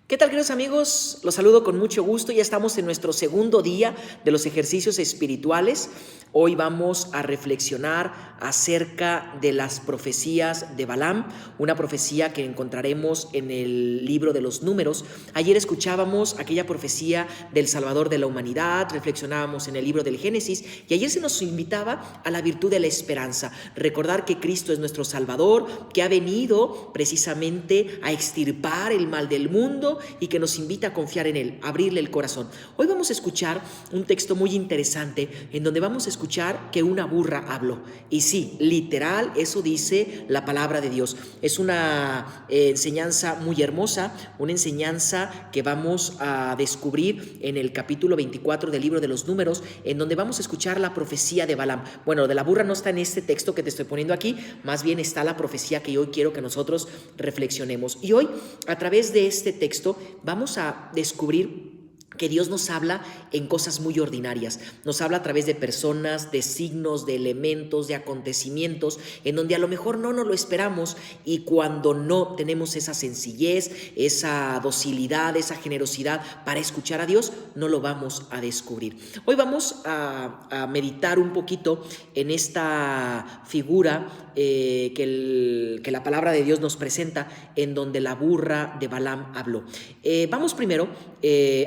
¿Qué tal, queridos amigos? Los saludo con mucho gusto. Ya estamos en nuestro segundo día de los ejercicios espirituales. Hoy vamos a reflexionar acerca de las profecías de Balaam, una profecía que encontraremos en el libro de los Números. Ayer escuchábamos aquella profecía del Salvador de la humanidad, reflexionábamos en el libro del Génesis y ayer se nos invitaba a la virtud de la esperanza. Recordar que Cristo es nuestro Salvador, que ha venido precisamente a extirpar el mal del mundo y que nos invita a confiar en Él, a abrirle el corazón. Hoy vamos a escuchar un texto muy interesante en donde vamos a escuchar que una burra habló. Y sí, literal, eso dice la palabra de Dios. Es una enseñanza muy hermosa, una enseñanza que vamos a descubrir en el capítulo 24 del libro de los Números, en donde vamos a escuchar la profecía de Balaam. Bueno, de la burra no está en este texto que te estoy poniendo aquí, más bien está la profecía que hoy quiero que nosotros reflexionemos. Y hoy, a través de este texto, vamos a descubrir que Dios nos habla en cosas muy ordinarias, nos habla a través de personas, de signos, de elementos, de acontecimientos, en donde a lo mejor no nos lo esperamos y cuando no tenemos esa sencillez, esa docilidad, esa generosidad para escuchar a Dios, no lo vamos a descubrir. Hoy vamos a meditar un poquito en esta figura que la palabra de Dios nos presenta, en donde la burra de Balaam habló. Vamos primero,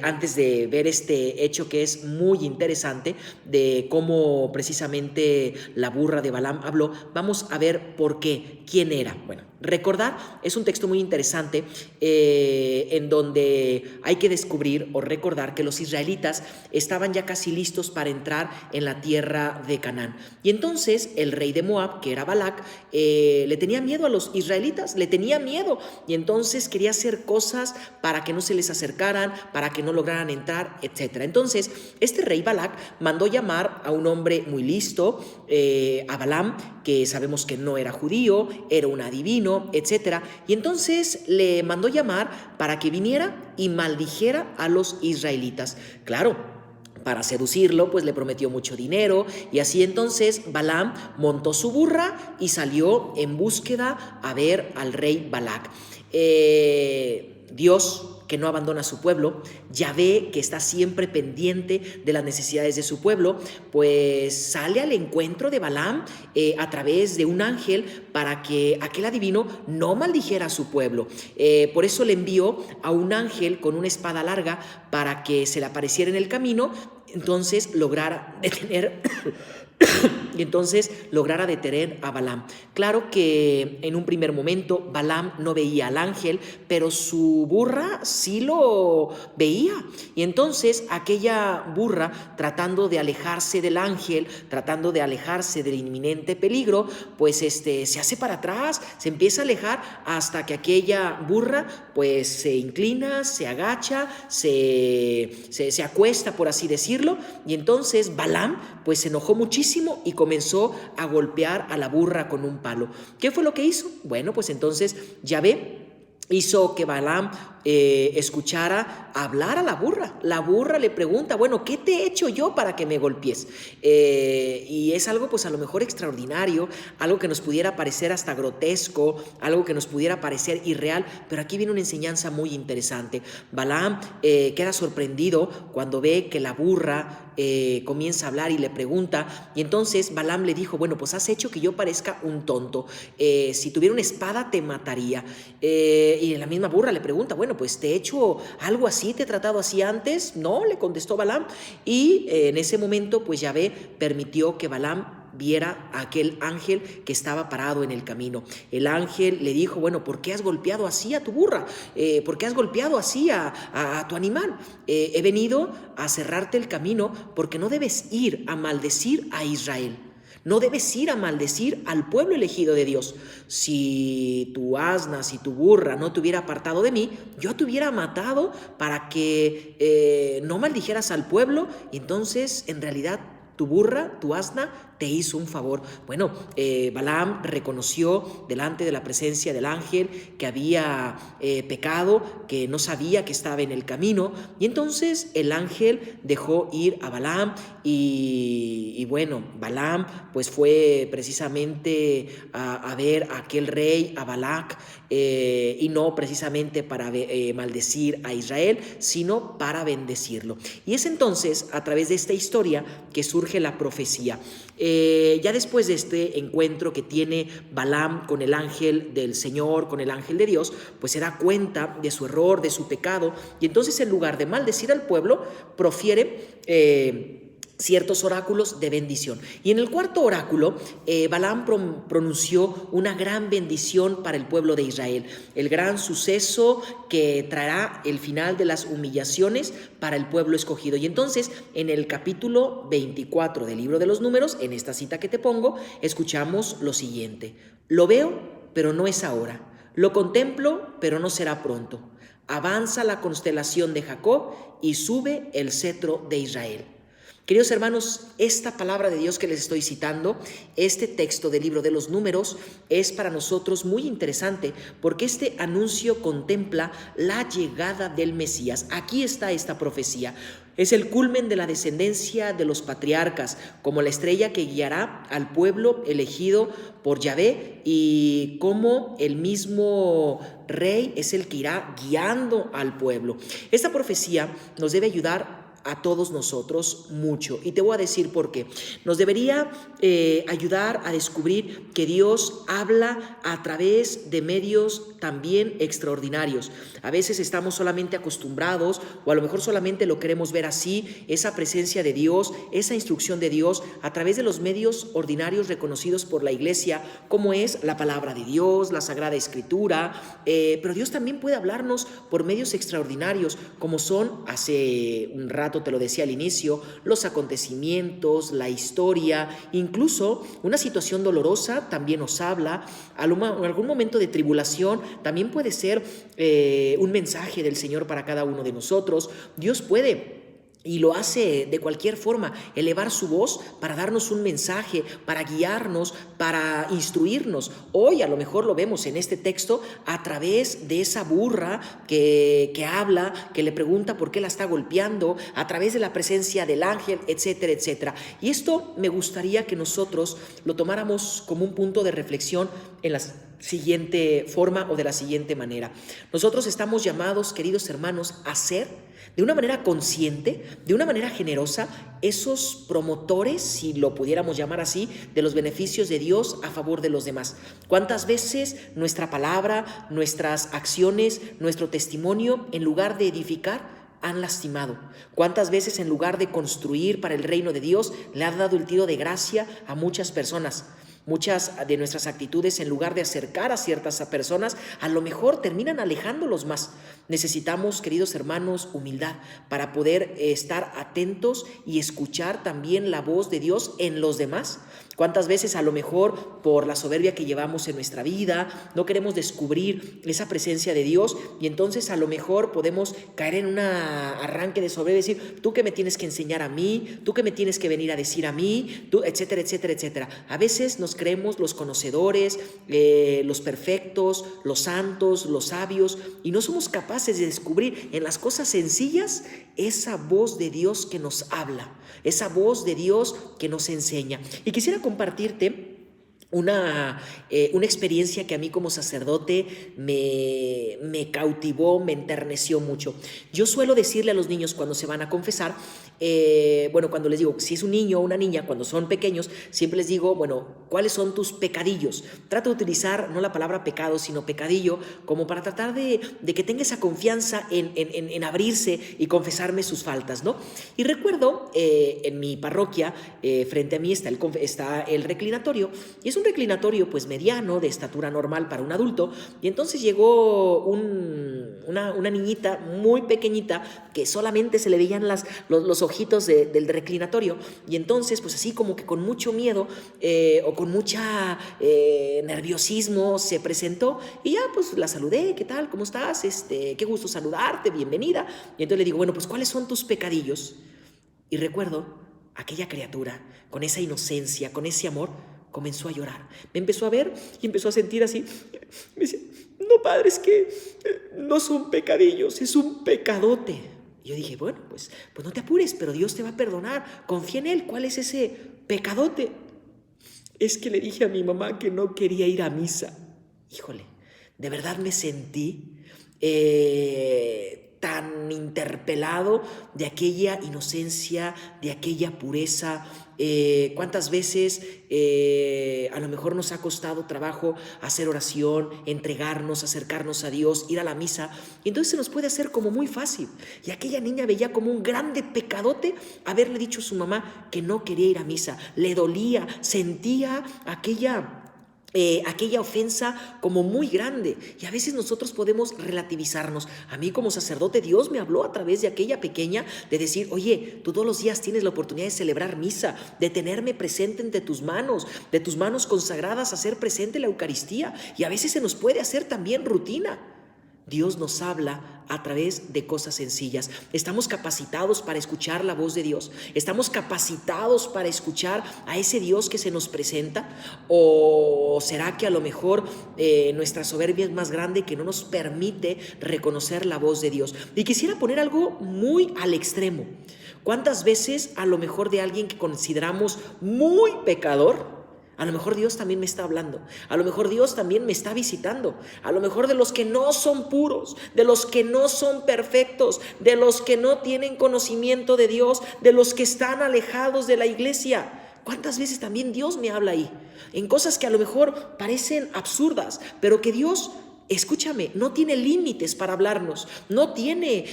antes de ver este hecho que es muy interesante, de cómo precisamente la burra de Balaam habló, vamos a ver por qué, quién era. Bueno, recordar es un texto muy interesante en donde hay que descubrir o recordar que los israelitas estaban ya casi listos para entrar en la tierra de Canaán. Y entonces el rey de Moab, que era Balac, le tenía miedo a los israelitas, le tenía miedo y entonces quería hacer cosas para que no se les acercaran, para que no lograran entrar, etc. Entonces este rey Balac mandó llamar a un hombre muy listo, a Balaam, que sabemos que no era judío, era un adivino, etc. Y entonces le mandó llamar para que viniera y maldijera a los israelitas. Claro, para seducirlo, pues le prometió mucho dinero y así entonces Balaam montó su burra y salió en búsqueda a ver al rey Balac. Dios, que no abandona a su pueblo, Yahvé, que está siempre pendiente de las necesidades de su pueblo, pues sale al encuentro de Balaam a través de un ángel para que aquel adivino no maldijera a su pueblo. Por eso le envió a un ángel con una espada larga para que se le apareciera en el camino, entonces lograra detener y entonces lograra detener a Balaam. Claro que en un primer momento Balaam no veía al ángel, pero su burra sí lo veía. Y entonces aquella burra, tratando de alejarse del ángel, tratando de alejarse del inminente peligro, pues se hace para atrás, se empieza a alejar hasta que aquella burra pues se inclina, se agacha, se acuesta, por así decirlo, y entonces Balaam pues se enojó muchísimo y comenzó a golpear a la burra con un palo. ¿Qué fue lo que hizo? Bueno, pues entonces Yahvé hizo que Balaam escuchara hablar a la burra. La burra le pregunta, bueno, ¿qué te he hecho yo para que me golpees? Y es algo pues a lo mejor extraordinario, algo que nos pudiera parecer hasta grotesco, algo que nos pudiera parecer irreal, pero aquí viene una enseñanza muy interesante. Balaam queda sorprendido cuando ve que la burra comienza a hablar y le pregunta, y entonces Balaam le dijo, bueno, pues has hecho que yo parezca un tonto, si tuviera una espada te mataría. Y la misma burra le pregunta, bueno, pues te he hecho algo así, te he tratado así antes. No, le contestó Balaam, y en ese momento pues Yahvé permitió que Balaam viera a aquel ángel que estaba parado en el camino. El ángel le dijo, bueno, ¿por qué has golpeado así a tu burra? ¿Por qué has golpeado así a tu animal? He venido a cerrarte el camino porque no debes ir a maldecir a Israel. No debes ir a maldecir al pueblo elegido de Dios. Si tu asna, si tu burra no te hubiera apartado de mí, yo te hubiera matado para que no maldijeras al pueblo, y entonces en realidad tu burra, tu asna, te hizo un favor. Bueno, Balaam reconoció delante de la presencia del ángel que había pecado, que no sabía que estaba en el camino, y entonces el ángel dejó ir a Balaam y bueno, Balaam pues fue precisamente a ver a aquel rey, a Balac, y no precisamente para maldecir a Israel, sino para bendecirlo. Y es entonces a través de esta historia que surge la profecía. Ya después de este encuentro que tiene Balaam con el ángel del Señor, con el ángel de Dios, pues se da cuenta de su error, de su pecado, y entonces en lugar de maldecir al pueblo, profiere ciertos oráculos de bendición. Y en el cuarto oráculo, Balaam pronunció una gran bendición para el pueblo de Israel, el gran suceso que traerá el final de las humillaciones para el pueblo escogido. Y entonces, en el capítulo 24 del libro de los Números, en esta cita que te pongo, escuchamos lo siguiente: lo veo, pero no es ahora. Lo contemplo, pero no será pronto. Avanza la constelación de Jacob y sube el cetro de Israel. Queridos hermanos, esta palabra de Dios que les estoy citando, este texto del libro de los Números, es para nosotros muy interesante porque este anuncio contempla la llegada del Mesías. Aquí está esta profecía. Es el culmen de la descendencia de los patriarcas, como la estrella que guiará al pueblo elegido por Yahvé, y como el mismo rey es el que irá guiando al pueblo. Esta profecía nos debe ayudar a todos nosotros mucho, y te voy a decir por qué. Nos debería ayudar a descubrir que Dios habla a través de medios también extraordinarios. A veces estamos solamente acostumbrados, o a lo mejor solamente lo queremos ver así, esa presencia de Dios, esa instrucción de Dios a través de los medios ordinarios reconocidos por la iglesia, como es la palabra de Dios, la Sagrada Escritura, pero Dios también puede hablarnos por medios extraordinarios, como son, hace un rato te lo decía al inicio, los acontecimientos, la historia, incluso una situación dolorosa también nos habla. En algún momento de tribulación también puede ser un mensaje del Señor para cada uno de nosotros. Dios puede, y lo hace de cualquier forma, elevar su voz para darnos un mensaje, para guiarnos, para instruirnos. Hoy a lo mejor lo vemos en este texto a través de esa burra que habla, que le pregunta por qué la está golpeando, a través de la presencia del ángel, etcétera, etcétera. Y esto me gustaría que nosotros lo tomáramos como un punto de reflexión en la siguiente forma o de la siguiente manera. Nosotros estamos llamados, queridos hermanos, a ser de una manera consciente, de una manera generosa, esos promotores, si lo pudiéramos llamar así, de los beneficios de Dios a favor de los demás. ¿Cuántas veces nuestra palabra, nuestras acciones, nuestro testimonio, en lugar de edificar, han lastimado? ¿Cuántas veces en lugar de construir para el reino de Dios, le han dado el tiro de gracia a muchas personas? Muchas de nuestras actitudes, en lugar de acercar a ciertas personas, a lo mejor terminan alejándolos más. Necesitamos, queridos hermanos, humildad para poder estar atentos y escuchar también la voz de Dios en los demás. ¿Cuántas veces a lo mejor por la soberbia que llevamos en nuestra vida no queremos descubrir esa presencia de Dios, y entonces a lo mejor podemos caer en un arranque de soberbia y decir: tú que me tienes que enseñar a mí, tú que me tienes que venir a decir a mí, tú, etcétera, etcétera, etcétera? A veces nos creemos los conocedores, los perfectos, los santos, los sabios, y no somos capaces de descubrir en las cosas sencillas esa voz de Dios que nos habla, esa voz de Dios que nos enseña. Y quisiera compartirte una experiencia que a mí como sacerdote me cautivó, me enterneció mucho. Yo suelo decirle a los niños cuando se van a confesar, cuando les digo, si es un niño o una niña, cuando son pequeños, siempre les digo, ¿cuáles son tus pecadillos? Trato de utilizar no la palabra pecado, sino pecadillo, como para tratar de que tenga esa confianza en abrirse y confesarme sus faltas, ¿no? Y recuerdo en mi parroquia, frente a mí está el reclinatorio, y es un reclinatorio pues mediano, de estatura normal para un adulto, y entonces llegó una niñita muy pequeñita que solamente se le veían los ojitos del reclinatorio, y entonces pues así como que con mucho miedo o con mucha nerviosismo se presentó, y ya pues la saludé: ¿qué tal? ¿Cómo estás? Qué gusto saludarte, bienvenida. Y entonces le digo: pues ¿cuáles son tus pecadillos? Y recuerdo aquella criatura, con esa inocencia, con ese amor, comenzó a llorar. Me empezó a ver y empezó a sentir así. Me decía, no, padre, es que no son pecadillos, es un pecadote. Y yo dije, bueno, pues no te apures, pero Dios te va a perdonar. Confía en Él. ¿Cuál es ese pecadote? Es que le dije a mi mamá que no quería ir a misa. Híjole, de verdad me sentí tan interpelado de aquella inocencia, de aquella pureza. ¿Cuántas veces a lo mejor nos ha costado trabajo hacer oración, entregarnos, acercarnos a Dios, ir a la misa? Y entonces se nos puede hacer como muy fácil. Y aquella niña veía como un grande pecadote haberle dicho a su mamá que no quería ir a misa. Le dolía, sentía aquella ofensa como muy grande, y a veces nosotros podemos relativizarnos. A mí como sacerdote Dios me habló a través de aquella pequeña de decir, oye, tú todos los días tienes la oportunidad de celebrar misa, de tenerme presente entre tus manos, de tus manos consagradas, hacer presente la Eucaristía, y a veces se nos puede hacer también rutina. Dios nos habla a través de cosas sencillas. ¿Estamos capacitados para escuchar la voz de Dios? ¿Estamos capacitados para escuchar a ese Dios que se nos presenta? ¿O será que a lo mejor nuestra soberbia es más grande que no nos permite reconocer la voz de Dios? Y quisiera poner algo muy al extremo. ¿Cuántas veces a lo mejor de alguien que consideramos muy pecador, a lo mejor Dios también me está hablando, a lo mejor Dios también me está visitando, a lo mejor de los que no son puros, de los que no son perfectos, de los que no tienen conocimiento de Dios, de los que están alejados de la iglesia? ¿Cuántas veces también Dios me habla ahí? En cosas que a lo mejor parecen absurdas, pero que Dios, escúchame, no tiene límites para hablarnos, no tiene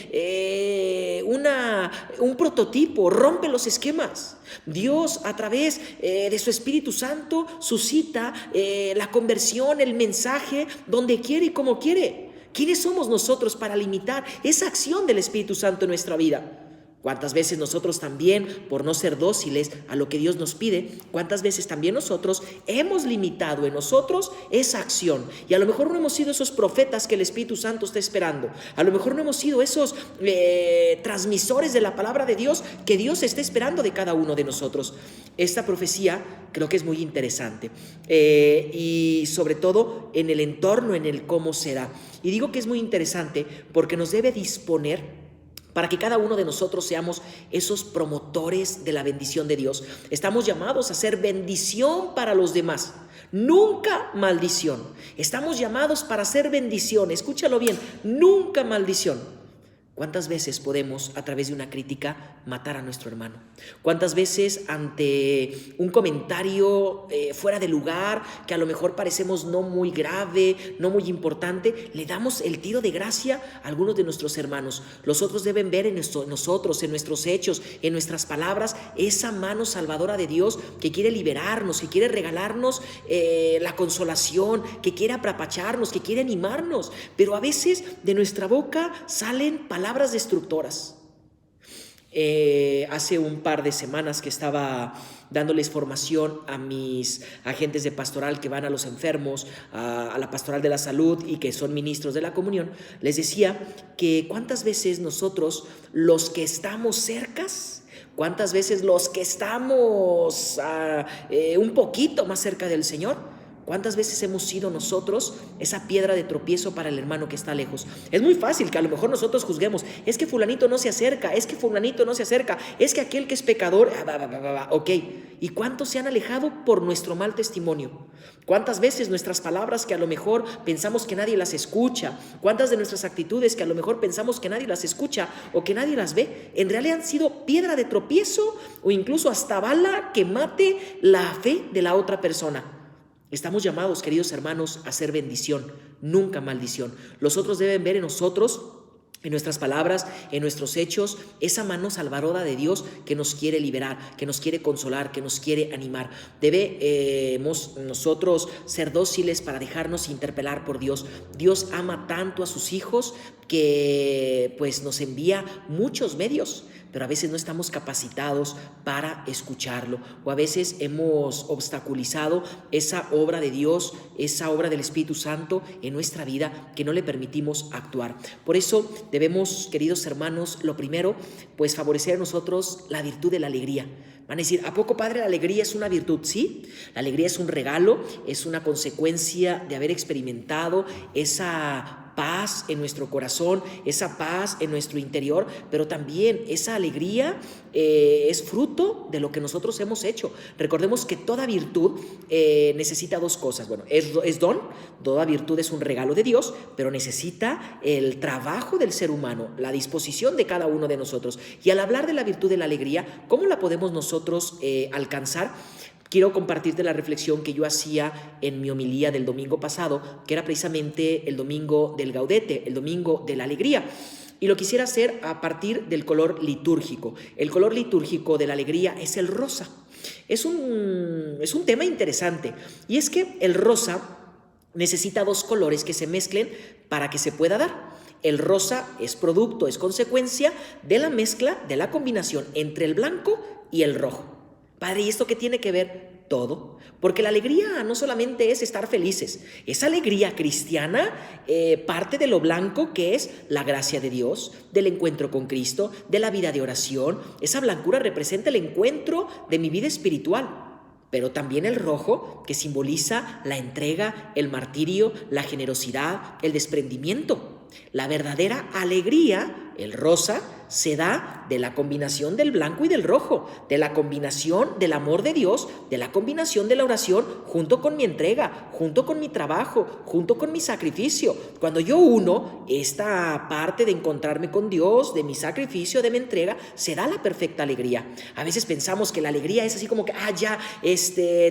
un prototipo, rompe los esquemas. Dios a través de su Espíritu Santo suscita la conversión, el mensaje, donde quiere y como quiere. ¿Quiénes somos nosotros para limitar esa acción del Espíritu Santo en nuestra vida? ¿Cuántas veces nosotros también, por no ser dóciles a lo que Dios nos pide, cuántas veces también nosotros hemos limitado en nosotros esa acción? Y a lo mejor no hemos sido esos profetas que el Espíritu Santo está esperando. A lo mejor no hemos sido esos transmisores de la palabra de Dios que Dios está esperando de cada uno de nosotros. Esta profecía creo que es muy interesante y sobre todo en el entorno, en el cómo será. Y digo que es muy interesante porque nos debe disponer para que cada uno de nosotros seamos esos promotores de la bendición de Dios. Estamos llamados a ser bendición para los demás, nunca maldición. Estamos llamados para ser bendición, escúchalo bien, nunca maldición. ¿Cuántas veces podemos, a través de una crítica, matar a nuestro hermano? ¿Cuántas veces ante un comentario fuera de lugar, que a lo mejor parecemos no muy grave, no muy importante, le damos el tiro de gracia a algunos de nuestros hermanos? Los otros deben ver en nosotros, en nuestros hechos, en nuestras palabras, esa mano salvadora de Dios que quiere liberarnos, que quiere regalarnos la consolación, que quiere apapacharnos, que quiere animarnos. Pero a veces de nuestra boca salen palabras destructoras. Hace un par de semanas que estaba dándoles formación a mis agentes de pastoral que van a los enfermos, a la pastoral de la salud y que son ministros de la comunión, les decía que cuántas veces nosotros, los que estamos cercas, cuántas veces los que estamos un poquito más cerca del Señor, ¿cuántas veces hemos sido nosotros esa piedra de tropiezo para el hermano que está lejos? Es muy fácil que a lo mejor nosotros juzguemos, es que fulanito no se acerca, es que fulanito no se acerca, es que aquel que es pecador, ok. ¿Y cuántos se han alejado por nuestro mal testimonio? ¿Cuántas veces nuestras palabras que a lo mejor pensamos que nadie las escucha, cuántas de nuestras actitudes que a lo mejor pensamos que nadie las escucha o que nadie las ve, en realidad han sido piedra de tropiezo o incluso hasta bala que mate la fe de la otra persona? Estamos llamados, queridos hermanos, a ser bendición, nunca maldición. Los otros deben ver en nosotros, en nuestras palabras, en nuestros hechos, esa mano salvadora de Dios que nos quiere liberar, que nos quiere consolar, que nos quiere animar. Debemos nosotros ser dóciles para dejarnos interpelar por Dios. Dios ama tanto a sus hijos que pues nos envía muchos medios pero a veces no estamos capacitados para escucharlo, o a veces hemos obstaculizado esa obra de Dios, esa obra del Espíritu Santo en nuestra vida, que no le permitimos actuar. Por eso debemos, queridos hermanos, lo primero, pues favorecer en nosotros la virtud de la alegría. Van a decir, ¿a poco, padre, la alegría es una virtud? Sí, la alegría es un regalo, es una consecuencia de haber experimentado esa paz en nuestro corazón, esa paz en nuestro interior, pero también esa alegría es fruto de lo que nosotros hemos hecho. Recordemos que toda virtud necesita dos cosas. Bueno, es don, toda virtud es un regalo de Dios, pero necesita el trabajo del ser humano, la disposición de cada uno de nosotros. Y al hablar de la virtud de la alegría, ¿cómo la podemos nosotros alcanzar? Quiero compartirte la reflexión que yo hacía en mi homilía del domingo pasado, que era precisamente el domingo del Gaudete, el domingo de la alegría. Y lo quisiera hacer a partir del color litúrgico. El color litúrgico de la alegría es el rosa. Es un tema interesante. Y es que el rosa necesita dos colores que se mezclen para que se pueda dar. El rosa es producto, es consecuencia de la mezcla, de la combinación entre el blanco y el rojo. Padre, ¿y esto qué tiene que ver? Todo. Porque la alegría no solamente es estar felices. Esa alegría cristiana parte de lo blanco que es la gracia de Dios, del encuentro con Cristo, de la vida de oración. Esa blancura representa el encuentro de mi vida espiritual. Pero también el rojo, que simboliza la entrega, el martirio, la generosidad, el desprendimiento. La verdadera alegría, el rosa, se da de la combinación del blanco y del rojo, de la combinación del amor de Dios, de la combinación de la oración junto con mi entrega, junto con mi trabajo, junto con mi sacrificio. Cuando yo uno esta parte de encontrarme con Dios, de mi sacrificio, de mi entrega, se da la perfecta alegría. A veces pensamos que la alegría es así como que,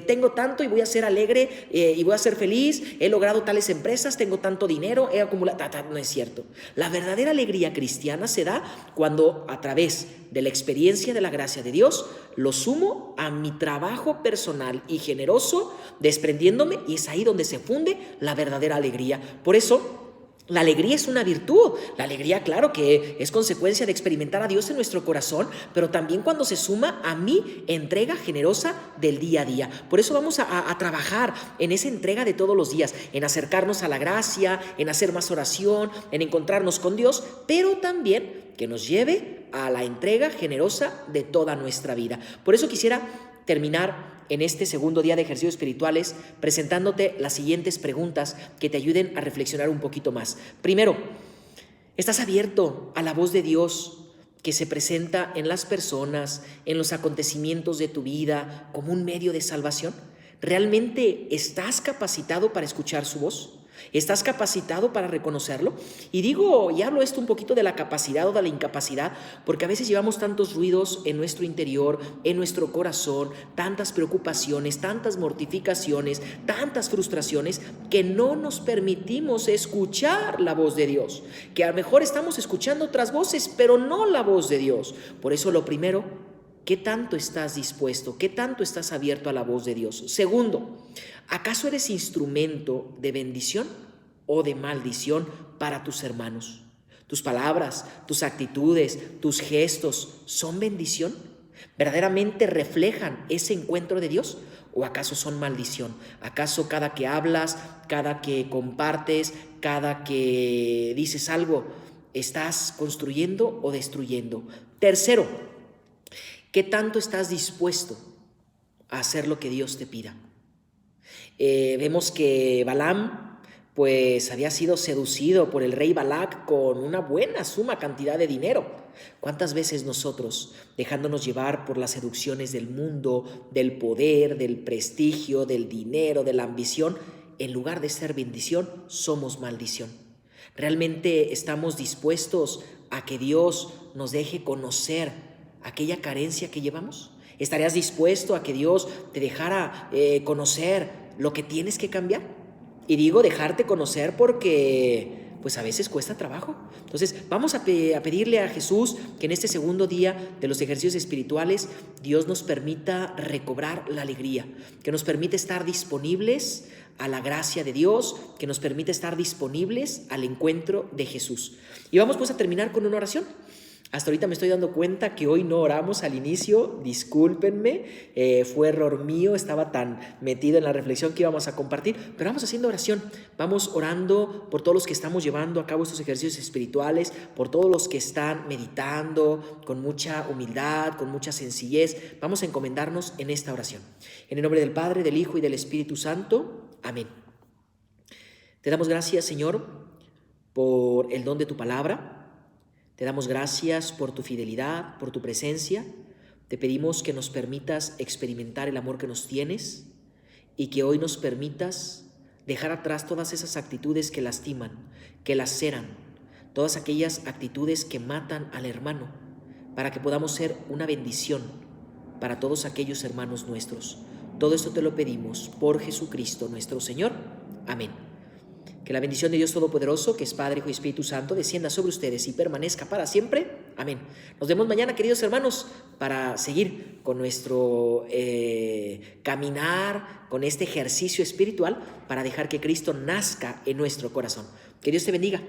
tengo tanto y voy a ser alegre y voy a ser feliz, he logrado tales empresas, tengo tanto dinero, he acumulado, no es cierto. La verdadera alegría cristiana se da cuando a través de la experiencia de la gracia de Dios lo sumo a mi trabajo personal y generoso, desprendiéndome, y es ahí donde se funde la verdadera alegría. Por eso la alegría es una virtud. La alegría, claro, que es consecuencia de experimentar a Dios en nuestro corazón, pero también cuando se suma a mi entrega generosa del día a día. Por eso vamos a trabajar en esa entrega de todos los días, en acercarnos a la gracia, en hacer más oración, en encontrarnos con Dios, pero también que nos lleve a la entrega generosa de toda nuestra vida. Por eso quisiera terminar en este segundo día de ejercicios espirituales presentándote las siguientes preguntas que te ayuden a reflexionar un poquito más. Primero, ¿estás abierto a la voz de Dios que se presenta en las personas, en los acontecimientos de tu vida como un medio de salvación? ¿Realmente estás capacitado para escuchar su voz? ¿Estás capacitado para reconocerlo? Y hablo esto un poquito de la capacidad o de la incapacidad, porque a veces llevamos tantos ruidos en nuestro interior, en nuestro corazón, tantas preocupaciones, tantas mortificaciones, tantas frustraciones, que no nos permitimos escuchar la voz de Dios, que a lo mejor estamos escuchando otras voces, pero no la voz de Dios. Por eso lo primero, ¿qué tanto estás dispuesto? ¿Qué tanto estás abierto a la voz de Dios? Segundo, ¿acaso eres instrumento de bendición o de maldición para tus hermanos? ¿Tus palabras, tus actitudes, tus gestos son bendición? ¿Verdaderamente reflejan ese encuentro de Dios? ¿O acaso son maldición? ¿Acaso cada que hablas, cada que compartes, cada que dices algo, estás construyendo o destruyendo? Tercero, ¿qué tanto estás dispuesto a hacer lo que Dios te pida? Vemos que Balaam pues había sido seducido por el rey Balac con una buena suma cantidad de dinero. ¿Cuántas veces nosotros, dejándonos llevar por las seducciones del mundo, del poder, del prestigio, del dinero, de la ambición, en lugar de ser bendición, somos maldición? ¿Realmente estamos dispuestos a que Dios nos deje conocer aquella carencia que llevamos? ¿Estarías dispuesto a que Dios te dejara conocer lo que tienes que cambiar? Y digo dejarte conocer porque pues a veces cuesta trabajo. Entonces vamos a pedirle a Jesús que en este segundo día de los ejercicios espirituales Dios nos permita recobrar la alegría, que nos permita estar disponibles a la gracia de Dios, que nos permita estar disponibles al encuentro de Jesús. Y vamos pues a terminar con una oración. Hasta ahorita me estoy dando cuenta que hoy no oramos al inicio, discúlpenme, fue error mío, estaba tan metido en la reflexión que íbamos a compartir, pero vamos haciendo oración, vamos orando por todos los que estamos llevando a cabo estos ejercicios espirituales, por todos los que están meditando con mucha humildad, con mucha sencillez. Vamos a encomendarnos en esta oración. En el nombre del Padre, del Hijo y del Espíritu Santo. Amén. Te damos gracias, Señor, por el don de tu palabra. Te damos gracias por tu fidelidad, por tu presencia. Te pedimos que nos permitas experimentar el amor que nos tienes y que hoy nos permitas dejar atrás todas esas actitudes que lastiman, que laceran, todas aquellas actitudes que matan al hermano, para que podamos ser una bendición para todos aquellos hermanos nuestros. Todo esto te lo pedimos por Jesucristo nuestro Señor. Amén. Que la bendición de Dios Todopoderoso, que es Padre, Hijo y Espíritu Santo, descienda sobre ustedes y permanezca para siempre. Amén. Nos vemos mañana, queridos hermanos, para seguir con nuestro caminar, con este ejercicio espiritual, para dejar que Cristo nazca en nuestro corazón. Que Dios te bendiga.